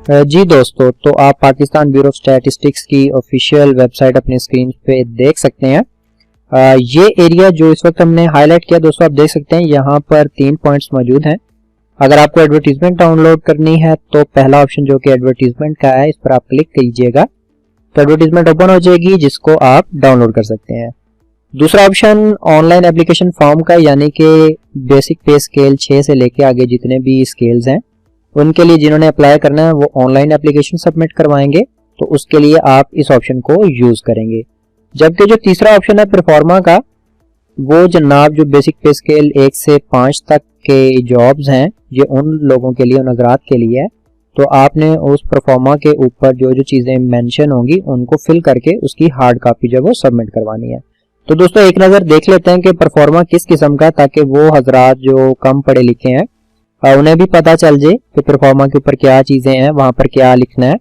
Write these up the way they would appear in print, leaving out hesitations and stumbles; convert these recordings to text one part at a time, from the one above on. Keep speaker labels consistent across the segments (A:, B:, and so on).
A: जी दोस्तों, तो आप पाकिस्तान ब्यूरो ऑफ स्टैटिस्टिक्स की ऑफिशियल वेबसाइट अपनी स्क्रीन पे देख सकते हैं। ये एरिया जो इस वक्त हमने हाईलाइट किया दोस्तों, आप देख सकते हैं यहाँ पर 3 पॉइंट्स मौजूद हैं। अगर आपको एडवर्टीजमेंट डाउनलोड करनी है तो पहला ऑप्शन जो कि एडवर्टीजमेंट का है, इस पर आप क्लिक कीजिएगा तो एडवर्टीजमेंट ओपन हो जाएगी जिसको आप डाउनलोड कर सकते हैं। दूसरा ऑप्शन ऑनलाइन एप्लीकेशन फॉर्म का, यानी कि बेसिक पे स्केल 6 से लेके आगे जितने भी स्केल्स हैं उनके लिए जिन्होंने अप्लाई करना है वो ऑनलाइन एप्लीकेशन सबमिट करवाएंगे, तो उसके लिए आप इस ऑप्शन को यूज करेंगे। जबकि जो तीसरा ऑप्शन है परफॉर्मा का, वो जनाब जो बेसिक पे स्केल 1 से 5 तक के जॉब्स हैं, ये उन लोगों के लिए, उन हजरात के लिए है। तो आपने उस परफॉर्मा के ऊपर जो जो चीजें मेंशन होंगी उनको फिल करके उसकी हार्ड कॉपी जो वो सबमिट करवानी है। तो दोस्तों एक नजर देख लेते हैं कि परफॉर्मा किस किस्म का, ताकि वो हजरात जो कम पढ़े लिखे हैं उन्हें भी पता चल जाए कि परफॉर्मा के ऊपर क्या चीजें हैं, वहां पर क्या लिखना है,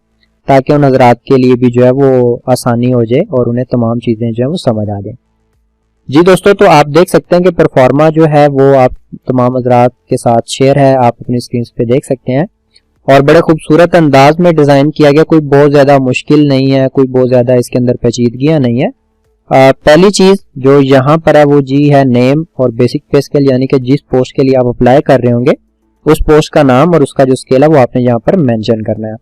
A: ताकि उन हजरात के लिए भी जो है वो आसानी हो जाए और उन्हें तमाम चीजें जो है वो समझ आ जाए। जी दोस्तों, तो आप देख सकते हैं कि परफॉर्मा जो है वो आप तमाम हजरात के साथ शेयर है, आप अपनी स्क्रीन पे देख सकते हैं और बड़े खूबसूरत अंदाज में डिजाइन किया गया। कोई बहुत ज्यादा मुश्किल नहीं है, कोई बहुत ज्यादा इसके अंदर पेचीदगियां नहीं है। पहली चीज जो यहाँ पर है वो जी है नेम और बेसिक पे स्केल, यानी कि जिस पोस्ट के लिए आप अप्लाई कर रहे होंगे उस पोस्ट का नाम और उसका जो स्केल है वो आपने यहाँ पर मेंशन करना है।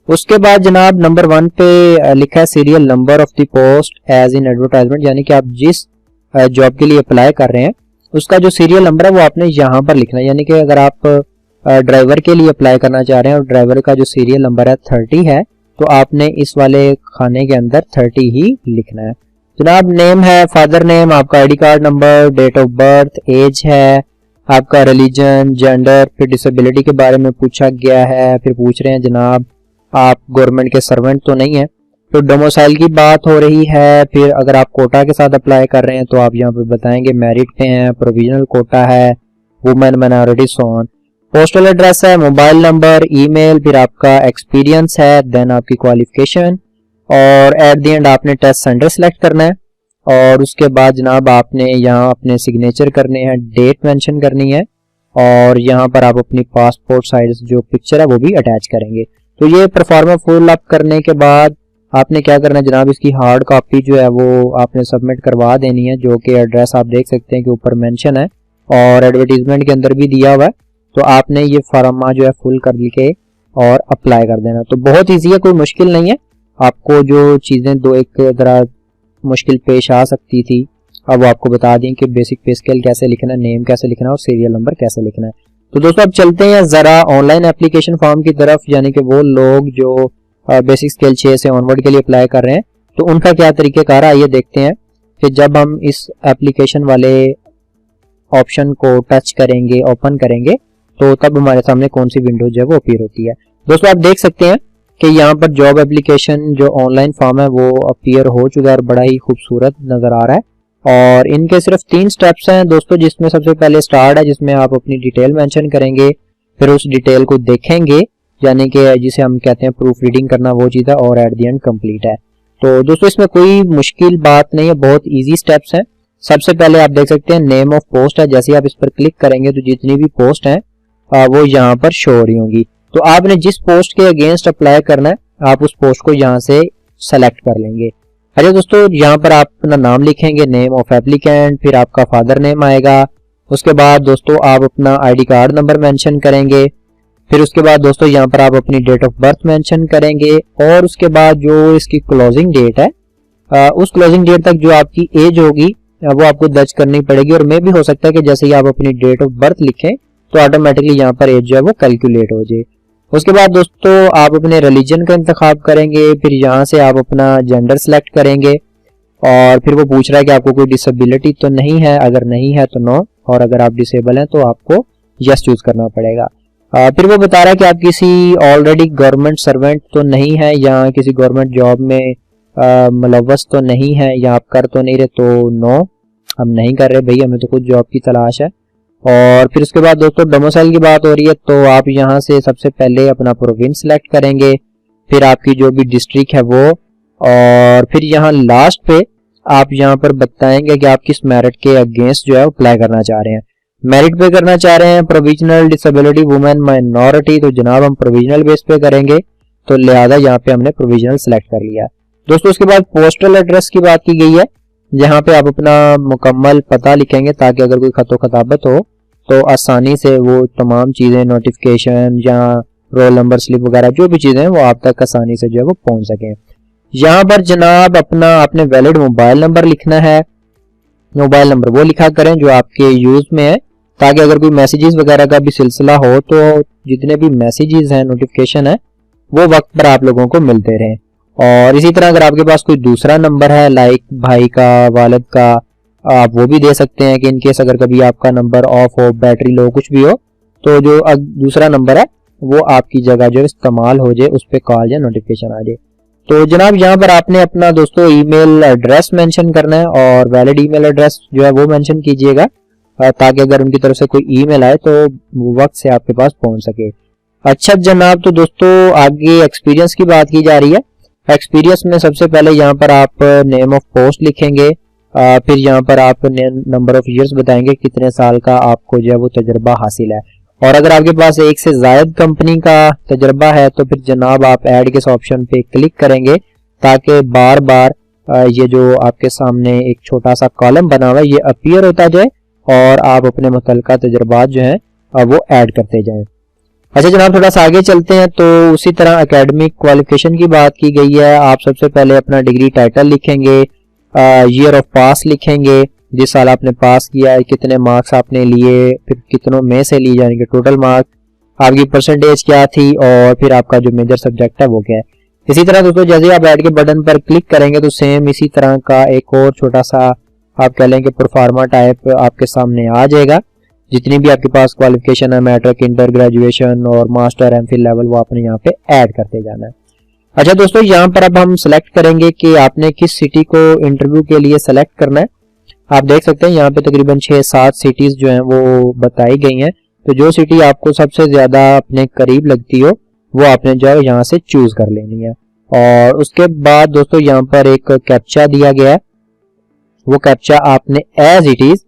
A: उसके बाद जनाब नंबर 1 पे लिखा है serial number of the post as in advertisement, यानी कि आप जिस जॉब के लिए अप्लाई कर रहे हैं उसका जो सीरियल नंबर है वो आपने यहाँ पर लिखना है। यानी कि अगर आप ड्राइवर के लिए अप्लाई करना चाह रहे हैं और ड्राइवर का जो सीरियल नंबर है 30 है, तो आपने इस वाले खाने के अंदर 30 ही लिखना है। जनाब नेम है, फादर नेम, आपका ID card number, date of birth, age है, आपका रिलीजन, जेंडर, फिर डिसेबिलिटी के बारे में पूछा गया है। फिर पूछ रहे हैं जनाब आप गवर्नमेंट के सर्वेंट तो नहीं है। तो डोमिसाइल की बात हो रही है। फिर अगर आप कोटा के साथ अप्लाई कर रहे हैं तो आप यहाँ पे बताएंगे मेरिट पे हैं, प्रोविजनल कोटा है, वुमेन माइनॉरिटी सोन। पोस्टल एड्रेस है, मोबाइल नंबर, ईमेल, फिर आपका एक्सपीरियंस है, देन आपकी क्वालिफिकेशन और एट द एंड आपने टेस्ट सेंटर सेलेक्ट करना है। और उसके बाद जनाब आपने यहाँ अपने सिग्नेचर करने हैं, डेट मेंशन करनी है और यहाँ पर आप अपनी पासपोर्ट साइज जो पिक्चर है वो भी अटैच करेंगे। तो ये परफॉर्मा फुल अप करने के बाद आपने क्या करना है जनाब, इसकी हार्ड कॉपी जो है वो आपने सबमिट करवा देनी है, जो कि एड्रेस आप देख सकते हैं कि ऊपर मेंशन है और एडवर्टीजमेंट के अंदर भी दिया हुआ है। तो आपने ये फॉर्मा जो है फुल कर के और अप्लाई कर देना। तो बहुत ईजी है, कोई मुश्किल नहीं है। आपको जो चीजें दो एक जरा मुश्किल पेश आ सकती थी, अब वो आपको बता दें कि बेसिक पे स्केल कैसे लिखना है, नेम कैसे लिखना है और सीरियल नंबर कैसे लिखना है। तो दोस्तों अब चलते हैं जरा ऑनलाइन एप्लीकेशन फॉर्म की तरफ, यानी कि वो लोग जो बेसिक स्केल 6 से ऑनवर्ड के लिए अप्लाई कर रहे हैं तो उनका क्या तरीकेकार है। आइए देखते हैं कि जब हम इस एप्लीकेशन वाले ऑप्शन को टच करेंगे, ओपन करेंगे, तो तब हमारे सामने कौन सी विंडो जो है वो अपीयर होती है। दोस्तों आप देख सकते हैं कि यहाँ पर जॉब एप्लीकेशन जो ऑनलाइन फॉर्म है वो अपीयर हो चुका है और बड़ा ही खूबसूरत नजर आ रहा है। और इनके सिर्फ 3 स्टेप्स हैं दोस्तों, जिसमें सबसे पहले स्टार्ट है, जिसमें आप अपनी डिटेल मेंशन करेंगे, फिर उस डिटेल को देखेंगे, यानी कि जिसे हम कहते हैं प्रूफ रीडिंग करना, वो चीज़ है, और एट द एंड कंप्लीट है। तो दोस्तों इसमें कोई मुश्किल बात नहीं है, बहुत ईजी स्टेप्स हैं। सबसे पहले आप देख सकते हैं नेम ऑफ पोस्ट है, जैसे आप इस पर क्लिक करेंगे तो जितनी भी पोस्ट हैं वो यहाँ पर शो हो रही होंगी। तो आपने जिस पोस्ट के अगेंस्ट अप्लाई करना है आप उस पोस्ट को यहाँ से सेलेक्ट कर लेंगे। अरे दोस्तों यहाँ पर आप अपना नाम लिखेंगे, नेम ऑफ एप्लीकेंट, फिर आपका फादर नेम आएगा। उसके बाद दोस्तों आप अपना आईडी कार्ड नंबर मेंशन करेंगे। फिर उसके बाद दोस्तों यहाँ पर आप अपनी डेट ऑफ बर्थ मेंशन करेंगे और उसके बाद जो इसकी क्लोजिंग डेट है उस क्लोजिंग डेट तक जो आपकी एज होगी वो आपको दर्ज करनी पड़ेगी। और मे भी हो सकता है कि जैसे ही आप अपनी डेट ऑफ बर्थ लिखें तो ऑटोमेटिकली यहाँ पर एज जो है वो कैलकुलेट हो जाए। उसके बाद दोस्तों आप अपने रिलीजन का इंतखाब करेंगे, फिर यहाँ से आप अपना जेंडर सेलेक्ट करेंगे और फिर वो पूछ रहा है कि आपको कोई डिसेबिलिटी तो नहीं है, अगर नहीं है तो नो, और अगर आप डिसेबल हैं तो आपको यस चूज करना पड़ेगा। फिर वो बता रहा है कि आप किसी ऑलरेडी गवर्नमेंट सर्वेंट तो नहीं है या किसी गवर्नमेंट जॉब में मुलव्वस तो नहीं है या आप कर तो नहीं रहे, तो नो हम नहीं कर रहे भाई, हमें तो कुछ जॉब की तलाश है। और फिर उसके बाद दोस्तों डोमिसाइल की बात हो रही है, तो आप यहाँ से सबसे पहले अपना प्रोविंस सेलेक्ट करेंगे, फिर आपकी जो भी डिस्ट्रिक्ट है वो, और फिर यहाँ लास्ट पे आप यहाँ पर बताएंगे कि आप किस मेरिट के अगेंस्ट जो है अप्लाई करना चाह रहे हैं। मेरिट पे करना चाह रहे हैं प्रोविजनल, डिसेबिलिटी, वुमेन, माइनॉरिटी, तो जनाब हम प्रोविजनल बेस पे करेंगे। तो लिहाजा यहाँ पे हमने प्रोविजनल सेलेक्ट कर लिया। दोस्तों उसके बाद पोस्टल एड्रेस की बात की गई है, जहाँ पे आप अपना मुकम्मल पता लिखेंगे ताकि अगर कोई खतो खताबत हो तो आसानी से वो तमाम चीज़ें, नोटिफिकेशन या रोल नंबर स्लिप वगैरह जो भी चीज़ें हैं वो आप तक आसानी से जो है वो पहुँच सकें। यहाँ पर जनाब अपना आपने वैलिड मोबाइल नंबर लिखना है। मोबाइल नंबर वो लिखा करें जो आपके यूज में है, ताकि अगर कोई मैसेजेस वगैरह का भी सिलसिला हो तो जितने भी मैसेजेस हैं, नोटिफिकेशन है, वो वक्त पर आप लोगों को मिलते रहें। और इसी तरह अगर आपके पास कोई दूसरा नंबर है लाइक भाई का, वालिद का, आप वो भी दे सकते हैं कि इनकेस अगर कभी आपका नंबर ऑफ हो, बैटरी लो, कुछ भी हो, तो जो दूसरा नंबर है वो आपकी जगह जो इस्तेमाल हो जाए, उस पर कॉल या नोटिफिकेशन आ जाए। तो जनाब यहाँ पर आपने अपना दोस्तों ईमेल एड्रेस मेंशन करना है और वैलिड ईमेल एड्रेस जो है वो मेंशन कीजिएगा, ताकि अगर उनकी तरफ से कोई ईमेल आए तो वो वक्त से आपके पास पहुंच सके। अच्छा जनाब, तो दोस्तों आगे एक्सपीरियंस की बात की जा रही है। एक्सपीरियंस में सबसे पहले यहाँ पर आप नेम ऑफ पोस्ट लिखेंगे, फिर यहाँ पर आप नंबर ऑफ ईयर्स बताएंगे कितने साल का आपको जो है वो तजर्बा हासिल है। और अगर आपके पास एक से ज्यादा कंपनी का तजर्बा है तो फिर जनाब आप ऐड के इस ऑप्शन पे क्लिक करेंगे, ताकि बार बार ये जो आपके सामने एक छोटा सा कॉलम बना हुआ है ये अपीयर होता जाए और आप अपने मुतल्लिका तजर्बात जो है वो ऐड करते जाएं। अच्छा जनाब, थोड़ा सा आगे चलते हैं। तो उसी तरह एकेडमिक क्वालिफिकेशन की बात की गई है। आप सबसे पहले अपना डिग्री टाइटल लिखेंगे, ईयर ऑफ पास लिखेंगे, जिस साल आपने पास किया है, कितने मार्क्स आपने लिए, फिर कितनों में से लिए, यानी कि टोटल मार्क्स, आपकी परसेंटेज क्या थी, और फिर आपका जो मेजर सब्जेक्ट है वो क्या है। इसी तरह दोस्तों जैसे ही आप ऐड के बटन पर क्लिक करेंगे तो सेम इसी तरह का एक और छोटा सा आप कह लें कि प्रोफार्मा टाइप आपके सामने आ जाएगा। जितनी भी आपके पास क्वालिफिकेशन है, मैट्रिक, इंटर, ग्रेजुएशन और मास्टर, एमफिल लेवल, वो आपने यहाँ पे ऐड करते जाना है। अच्छा दोस्तों, यहाँ पर अब हम सिलेक्ट करेंगे कि आपने किस सिटी को इंटरव्यू के लिए सेलेक्ट करना है। आप देख सकते हैं यहाँ पे तकरीबन 6-7 सिटीज जो हैं वो बताई गई हैं। तो जो सिटी आपको सबसे ज्यादा अपने करीब लगती हो वो आपने जो है यहाँ से चूज कर लेनी है। और उसके बाद दोस्तों यहाँ पर एक कैप्चा दिया गया है, वो कैप्चा आपने एज इट इज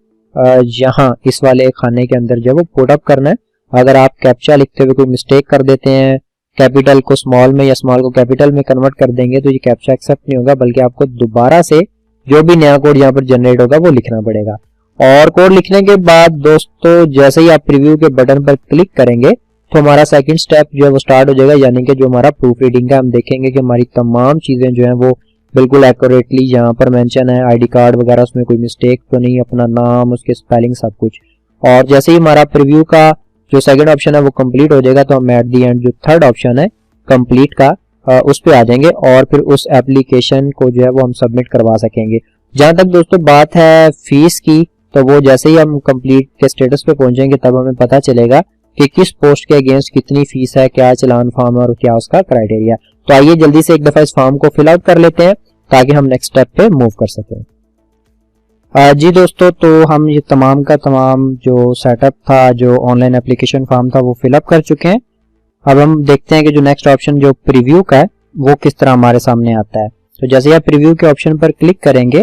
A: यहाँ इस वाले खाने के अंदर जो वो पुट अप करना है। अगर आप कैप्चा लिखते हुए कोई मिस्टेक कर देते हैं, कैपिटल को स्मॉल में या स्मॉल को कैपिटल में कन्वर्ट कर देंगे, तो ये कैप्चा एक्सेप्ट नहीं होगा, बल्कि आपको दोबारा से जो भी नया कोड यहाँ पर जनरेट होगा वो लिखना पड़ेगा। और कोड लिखने के बाद दोस्तों जैसे ही आप प्रीव्यू के बटन पर क्लिक करेंगे तो हमारा सेकंड स्टेप जो है वो स्टार्ट हो जाएगा, यानी कि जो हमारा प्रूफ रीडिंग का हम देखेंगे कि हमारी तमाम चीजें जो है वो बिल्कुल एक्यूरेटली यहाँ पर मेंशन है, आईडी कार्ड वगैरह उसमें कोई मिस्टेक तो नहीं, अपना नाम, उसके स्पेलिंग, सब कुछ। और जैसे ही हमारा प्रीव्यू का जो सेकंड ऑप्शन है वो कंप्लीट हो जाएगा तो हम एट दी एंड जो थर्ड ऑप्शन है कंप्लीट का उस पे आ जाएंगे और फिर उस एप्लीकेशन को जो है वो हम सबमिट करवा सकेंगे। जहां तक दोस्तों बात है फीस की, तो वो जैसे ही हम कंप्लीट के स्टेटस पे पहुंचेंगे तब हमें पता चलेगा कि किस पोस्ट के अगेंस्ट कितनी फीस है, क्या चलान फॉर्म है और क्या उसका क्राइटेरिया। तो आइए जल्दी से एक दफा इस फॉर्म को फिल आउट कर लेते हैं ताकि हम नेक्स्ट स्टेप पे मूव कर सकें। जी दोस्तों, तो हम ये तमाम का तमाम जो सेटअप था, जो ऑनलाइन एप्लीकेशन फॉर्म था, वो फिल अप कर चुके हैं। अब हम देखते हैं कि जो नेक्स्ट ऑप्शन जो प्रीव्यू का है वो किस तरह हमारे सामने आता है। तो जैसे ही आप प्रीव्यू के ऑप्शन पर क्लिक करेंगे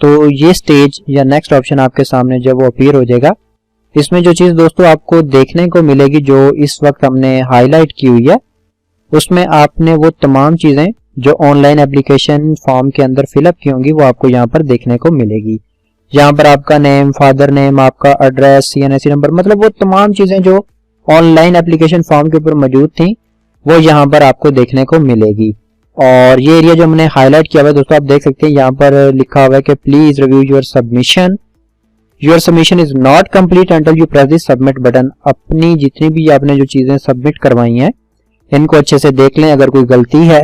A: तो ये स्टेज या नेक्स्ट ऑप्शन आपके सामने जब वो अपीयर हो जाएगा, इसमें जो चीज दोस्तों आपको देखने को मिलेगी जो इस वक्त हमने हाईलाइट की हुई है, उसमें आपने वो तमाम चीजें जो ऑनलाइन एप्लीकेशन फॉर्म के अंदर फिलअप की होंगी वो आपको यहाँ पर देखने को मिलेगी। यहाँ पर आपका नेम, फादर नेम, आपका एड्रेस, सीएनएससी नंबर, मतलब वो तमाम चीजें जो ऑनलाइन एप्लीकेशन फॉर्म के ऊपर मौजूद थी वो यहाँ पर आपको देखने को मिलेगी। और ये एरिया जो हमने हाईलाइट किया हुआ है दोस्तों, आप देख सकते हैं यहाँ पर लिखा हुआ है कि please review your submission, your submission is not complete until you press the submit button. अपनी जितनी भी आपने जो चीजें सबमिट करवाई हैं इनको अच्छे से देख लें, अगर कोई गलती है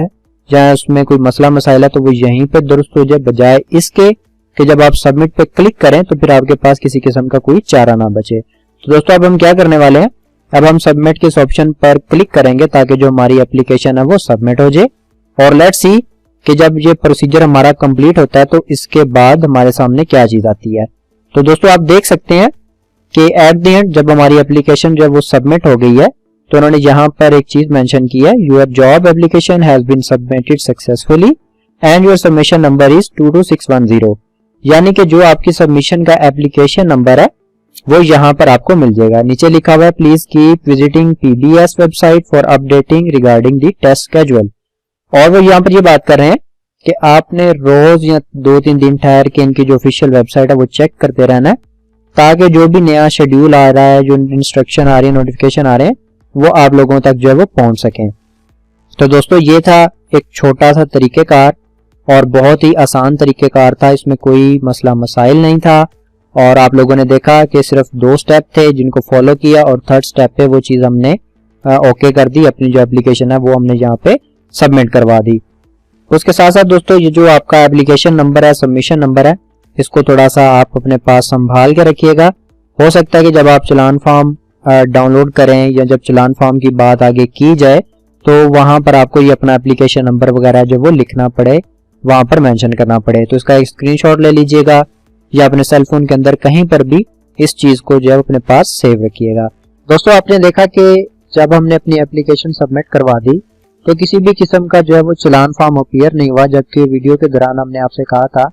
A: या उसमें कोई मसला मसाइल है तो वो यहीं पे दुरुस्त हो जाए, बजाय इसके कि जब आप सबमिट पे क्लिक करें तो फिर आपके पास किसी किस्म का कोई चारा ना बचे। तो दोस्तों अब हम क्या करने वाले हैं, अब हम सबमिट के इस ऑप्शन पर क्लिक करेंगे ताकि जो हमारी एप्लीकेशन है वो सबमिट हो जाए। और लेट्स सी कि जब ये प्रोसीजर हमारा कंप्लीट होता है तो इसके बाद हमारे सामने क्या चीज आती है। तो दोस्तों आप देख सकते हैं कि एट द एंड जब हमारी एप्लीकेशन जो है वो सबमिट हो गई है तो उन्होंने यहाँ पर एक चीज मेंशन की है, your job application has been submitted successfully and your submission number is 22610। यानी कि जो आपकी सबमिशन का एप्लीकेशन नंबर है वो यहाँ पर आपको मिल जाएगा। नीचे लिखा हुआ है please keep visiting PBS website for updating regarding the test schedule. और वो यहाँ पर ये बात कर रहे हैं कि आपने रोज या 2-3 दिन ठहर के इनकी जो ऑफिशियल वेबसाइट है वो चेक करते रहना है, ताकि जो भी नया शेड्यूल आ रहा है, जो इंस्ट्रक्शन आ रही है, नोटिफिकेशन आ रहे हैं, वो आप लोगों तक जो है वो पहुंच सकें। तो दोस्तों ये था एक छोटा सा तरीकेकार और बहुत ही आसान तरीकेकार था, इसमें कोई मसला मसाइल नहीं था। और आप लोगों ने देखा कि सिर्फ 2 स्टेप थे जिनको फॉलो किया और 3rd स्टेप पे वो चीज़ हमने ओके कर दी, अपनी जो एप्लीकेशन है वो हमने यहाँ पे सबमिट करवा दी। उसके साथ साथ दोस्तों ये जो आपका एप्लीकेशन नंबर है, सबमिशन नंबर है, इसको थोड़ा सा आप अपने पास संभाल के रखिएगा। हो सकता है कि जब आप चलान फॉर्म डाउनलोड करें या जब चलान फॉर्म की बात आगे की जाए तो वहां पर आपको ये अपना एप्लीकेशन नंबर वगैरह जो वो लिखना पड़े, वहां पर मेंशन करना पड़े। तो इसका एक स्क्रीनशॉट ले लीजिएगा या अपने सेल फोन के अंदर कहीं पर भी इस चीज को जो है अपने पास सेव रखिएगा। दोस्तों आपने देखा कि जब हमने अपनी एप्लीकेशन सबमिट करवा दी तो किसी भी किस्म का जो है वो चलान फॉर्म अपीयर नहीं हुआ, जबकि वीडियो के दौरान हमने आपसे कहा था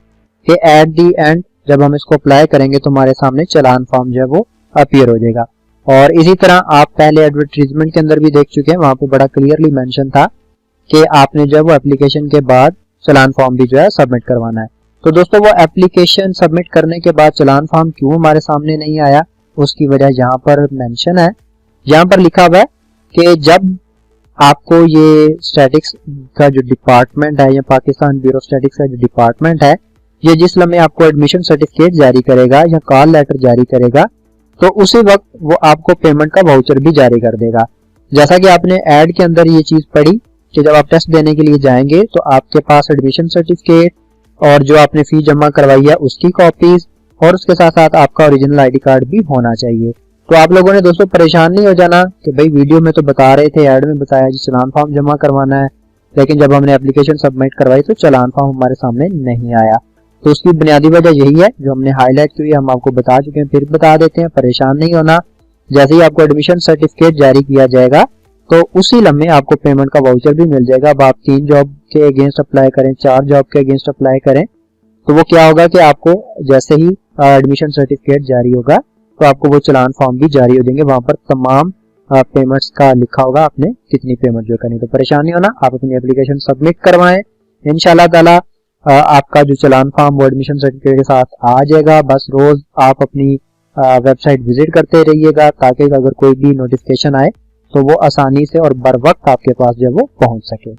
A: कि एट दी एंड जब हम इसको अप्लाई करेंगे तो हमारे सामने चलान फॉर्म जो है वो अपीयर हो जाएगा। और इसी तरह आप पहले एडवर्टीजमेंट के अंदर भी देख चुके हैं, वहां पे बड़ा क्लियरली मेंशन था कि आपने जो है वो एप्लीकेशन के बाद चलान फॉर्म भी जो है सबमिट करवाना है। तो दोस्तों वो एप्लीकेशन सबमिट करने के बाद चलान फॉर्म क्यों हमारे सामने नहीं आया, उसकी वजह यहाँ पर मेंशन है। यहाँ पर लिखा हुआ है कि जब आपको ये स्टैटिक्स का जो डिपार्टमेंट है या पाकिस्तान ब्यूरो स्टैटिक्स का जो डिपार्टमेंट है, ये जिस लम्हे आपको एडमिशन सर्टिफिकेट जारी करेगा या कॉल लेटर जारी करेगा तो उसी वक्त वो आपको पेमेंट का वाउचर भी जारी कर देगा। जैसा कि आपने ऐड के अंदर ये चीज पढ़ी कि जब आप टेस्ट देने के लिए जाएंगे तो आपके पास एडमिशन सर्टिफिकेट और जो आपने फी जमा करवाई है उसकी कॉपीज और उसके साथ साथ आपका ओरिजिनल आईडी कार्ड भी होना चाहिए। तो आप लोगों ने दोस्तों परेशान नहीं हो जाना कि भाई वीडियो में तो बता रहे थे, ऐड में बताया जी चलान फॉर्म जमा करवाना है, लेकिन जब हमने एप्लीकेशन सबमिट करवाई तो चलान फॉर्म हमारे सामने नहीं आया। तो उसकी बुनियादी वजह यही है जो हमने हाईलाइट की, हम आपको बता चुके हैं, फिर बता देते हैं, परेशान नहीं होना। जैसे ही आपको एडमिशन सर्टिफिकेट जारी किया जाएगा तो उसी लम्हे आपको पेमेंट का वाउचर भी मिल जाएगा। अब आप 3 जॉब के अगेंस्ट अप्लाई करें, 4 जॉब के अगेंस्ट अप्लाई करें तो वो क्या होगा कि आपको जैसे ही एडमिशन सर्टिफिकेट जारी होगा तो आपको वो चलान फॉर्म भी जारी हो जाएंगे, वहां पर तमाम पेमेंट्स का लिखा होगा आपने कितनी पेमेंट जो करनी। तो परेशान नहीं होना, आप अपनी एप्लीकेशन सबमिट करवाएं, इंशाल्लाह ताला आपका जो चलान फॉर्म वो एडमिशन सर्टिफिकेट के साथ आ जाएगा। बस रोज आप अपनी वेबसाइट विजिट करते रहिएगा ताकि अगर कोई भी नोटिफिकेशन आए तो वो आसानी से और बर वक्त आपके पास जो वो पहुंच सके।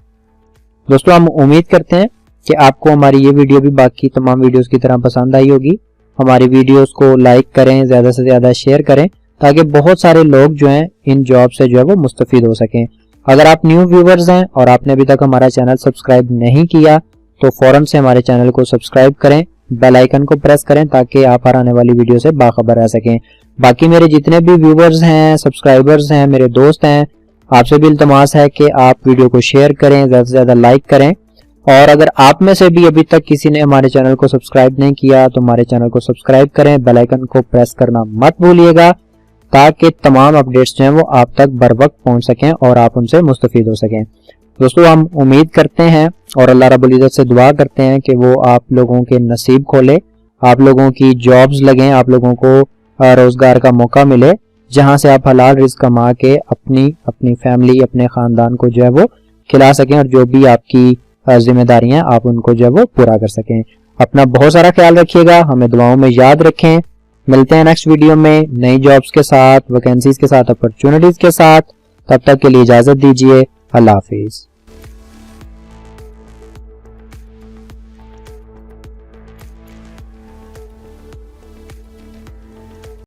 A: दोस्तों हम उम्मीद करते हैं कि आपको हमारी ये वीडियो भी बाकी तमाम वीडियोस की तरह पसंद आई होगी। हमारी वीडियोस को लाइक करें, ज्यादा से ज्यादा शेयर करें ताकि बहुत सारे लोग जो हैं इन जॉब से जो है वो मुस्तफीद हो सकें। अगर आप न्यू व्यूवर्स हैं और आपने अभी तक हमारा चैनल सब्सक्राइब नहीं किया तो फौरन से हमारे चैनल को सब्सक्राइब करें, बेल आइकन को प्रेस करें ताकि आप हर आने वाली वीडियो से बाखबर रह सकें। बाकी मेरे जितने भी व्यूवर्स हैं, सब्सक्राइबर्स हैं, मेरे दोस्त हैं, आपसे भी इल्तमास है कि आप वीडियो को शेयर करें, ज्यादा से ज्यादा लाइक करें। और अगर आप में से भी अभी तक किसी ने हमारे चैनल को सब्सक्राइब नहीं किया तो हमारे चैनल को सब्सक्राइब करें, बेल आइकन को प्रेस करना मत भूलिएगा ताकि तमाम अपडेट्स जो हैं वो आप तक बर वक्त पहुंच सकें और आप उनसे मुस्तफीद हो सकें। दोस्तों हम उम्मीद करते हैं और अल्लाह रब्बुल इज्जत से दुआ करते हैं कि वो आप लोगों के नसीब खोले, आप लोगों की जॉब्स लगें, आप लोगों को रोजगार का मौका मिले जहां से आप हलाल रिज़्क कमा के अपनी फैमिली, अपने खानदान को जो है वो खिला सकें और जो भी आपकी जिम्मेदारियां आप उनको जो है वो पूरा कर सकें। अपना बहुत सारा ख्याल रखिएगा, हमें दुआओं में याद रखें। मिलते हैं नेक्स्ट वीडियो में नई जॉब्स के साथ, वैकेंसीज के साथ, अपॉर्चुनिटीज के साथ। तब तक के लिए इजाजत दीजिए। अल्लाह हाफिज।